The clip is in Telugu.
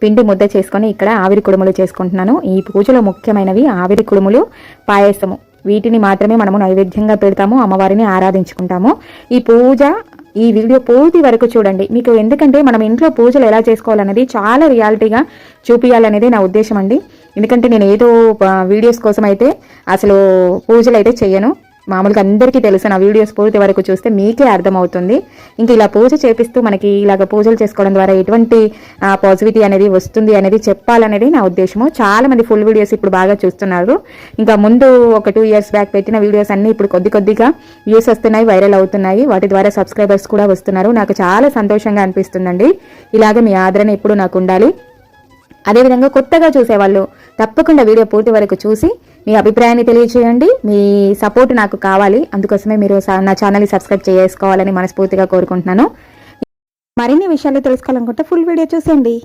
పిండి ముద్ద చేసుకొని ఇక్కడ ఆవిరి కుడుములు చేసుకుంటున్నాను. ఈ పూజలో ముఖ్యమైనవి ఆవిరి కుడుములు, పాయసము. వీటిని మాత్రమే మనము నైవేద్యంగా పెడతాము, అమ్మవారిని ఆరాధించుకుంటాము. ఈ వీడియో పూర్తి వరకు చూడండి. మీకు ఎందుకంటే మనం ఇంట్లో పూజలు ఎలా చేసుకోవాలనేది చాలా రియాలిటీగా చూపించాలనేది నా ఉద్దేశం అండి. ఎందుకంటే నేను ఏదో వీడియోస్ కోసం అయితే అసలు పూజలు అయితే చేయను. మామూలుగా అందరికీ తెలుసు, నా వీడియోస్ పూర్తి వరకు చూస్తే మీకే అర్థమవుతుంది. ఇంక ఇలా పూజ చేపిస్తూ మనకి ఇలాగ పూజలు చేసుకోవడం ద్వారా ఎటువంటి పాజిటివిటీ అనేది వస్తుంది అనేది చెప్పాలనేది నా ఉద్దేశము. చాలా మంది ఫుల్ వీడియోస్ ఇప్పుడు బాగా చూస్తున్నారు. ఇంకా ముందు ఒక 2 years బ్యాక్ పెట్టిన వీడియోస్ అన్ని ఇప్పుడు కొద్దిగా వ్యూస్ వస్తున్నాయి, వైరల్ అవుతున్నాయి. వాటి ద్వారా సబ్స్క్రైబర్స్ కూడా వస్తున్నారు. నాకు చాలా సంతోషంగా అనిపిస్తుందండి. ఇలాగ మీ ఆదరణ ఎప్పుడు నాకు ఉండాలి. అదేవిధంగా కొత్తగా చూసేవాళ్ళు తప్పకుండా వీడియో పూర్తి వరకు చూసి మీ అభిప్రాయాన్ని తెలియజేయండి. మీ సపోర్ట్ నాకు కావాలి. అందుకోసమే మీరు నా ఛానల్ని సబ్స్క్రైబ్ చేసుకోవాలని మనస్ఫూర్తిగా కోరుకుంటున్నాను. మరిన్ని విషయాలు తెలుసుకోవాలనుకుంటే ఫుల్ వీడియో చూసేయండి.